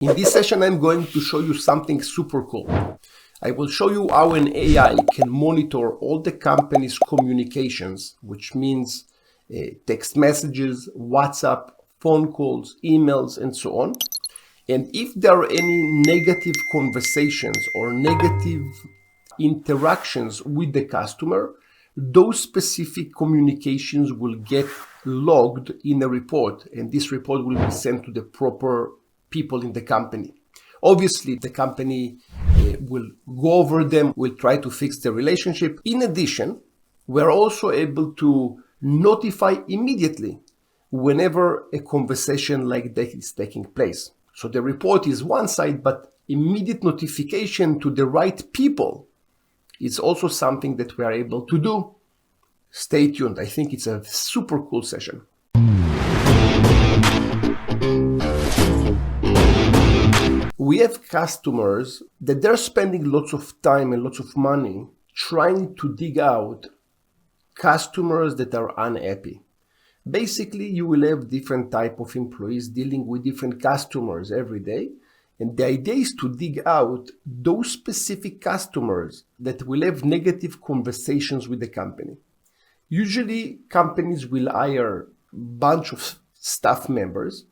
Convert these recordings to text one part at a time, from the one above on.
In this session, I'm going to show you something super cool. I will show you how an AI can monitor all the company's communications, which means text messages, WhatsApp, phone calls, emails, and so on. And if there are any negative conversations or negative interactions with the customer, those specific communications will get logged in a report, and this report will be sent to the proper people in the company. Obviously, the company will go over them, will try to fix the relationship. In addition, we're also able to notify immediately whenever a conversation like that is taking place. So the report is one side, but immediate notification to the right people is also something that we are able to do. Stay tuned. I think it's a super cool session. We have customers that they're spending lots of time and lots of money trying to dig out customers that are unhappy. Basically, you will have different type of employees dealing with different customers every day. And the idea is to dig out those specific customers that will have negative conversations with the company. Usually, companies will hire a bunch of staff members.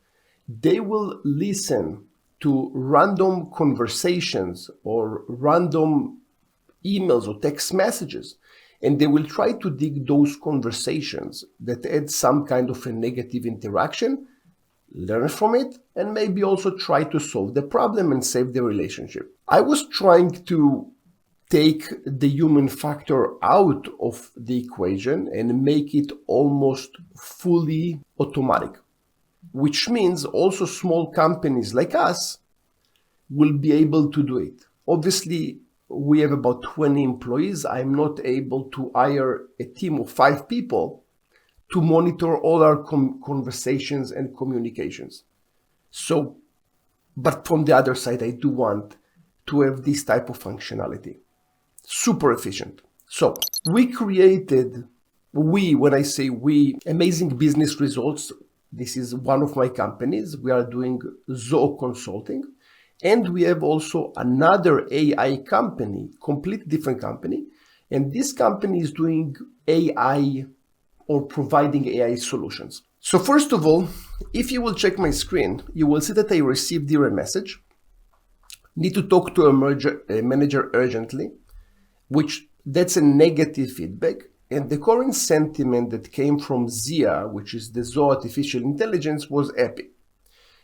They will listen to random conversations or random emails or text messages, and they will try to dig those conversations that add some kind of a negative interaction, learn from it, and maybe also try to solve the problem and save the relationship. I was trying to take the human factor out of the equation and make it almost fully automatic, which means also small companies like us will be able to do it. Obviously, we have about 20 employees. I'm not able to hire a team of 5 people to monitor all our conversations and communications. So, but from the other side, I do want to have this type of functionality. Super efficient. So when I say we, Amazing Business Results, this is one of my companies. We are doing Zoho Consulting. And we have also another AI company, completely different company. And this company is doing AI or providing AI solutions. So first of all, if you will check my screen, you will see that I received here a message. Need to talk to a manager urgently, which that's a negative feedback. And the current sentiment that came from ZIA, which is the Zoho Artificial Intelligence, was happy.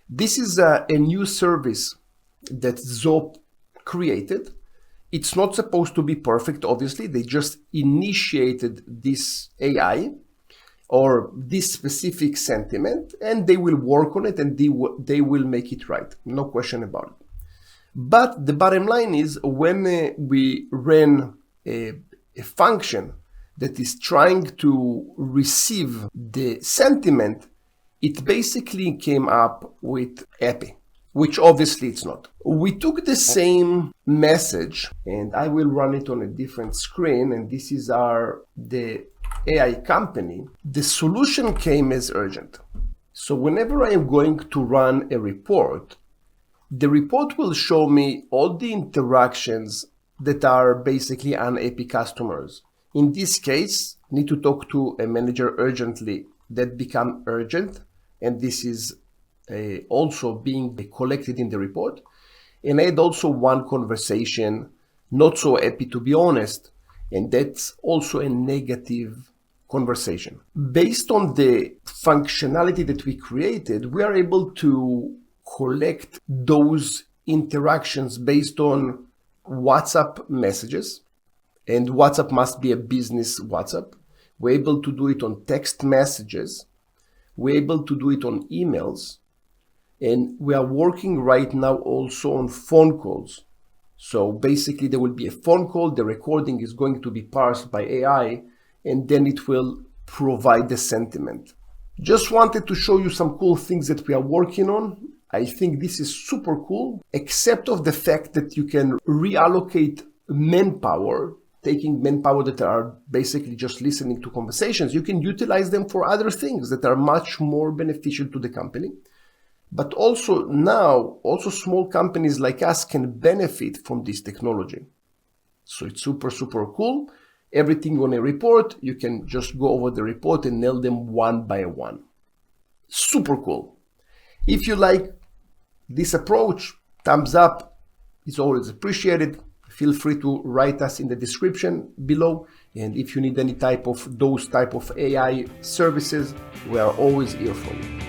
This is a new service that Zoho created. It's not supposed to be perfect, obviously. They just initiated this AI or this specific sentiment, and they will work on it and they will make it right. No question about it. But the bottom line is when we ran a function that is trying to receive the sentiment, it basically came up with happy, which obviously it's not. We took the same message, and I will run it on a different screen, and this is the AI company. The solution came as urgent. So whenever I am going to run a report, the report will show me all the interactions that are basically unhappy customers. In this case, need to talk to a manager urgently, that become urgent, and this is also being collected in the report. And I had also one conversation, not so happy to be honest, and that's also a negative conversation. Based on the functionality that we created, we are able to collect those interactions based on WhatsApp messages, and WhatsApp must be a business WhatsApp. We're able to do it on text messages. We're able to do it on emails. And we are working right now also on phone calls. So basically there will be a phone call, the recording is going to be parsed by AI, and then it will provide the sentiment. Just wanted to show you some cool things that we are working on. I think this is super cool, except of the fact that you can reallocate manpower, taking manpower that are basically just listening to conversations. You can utilize them for other things that are much more beneficial to the company. But also now, also small companies like us can benefit from this technology. So it's super, super cool. Everything on a report, you can just go over the report and nail them one by one. Super cool. If you like this approach, thumbs up is always appreciated. Feel free to write us in the description below. And if you need any type of those type of AI services, we are always here for you.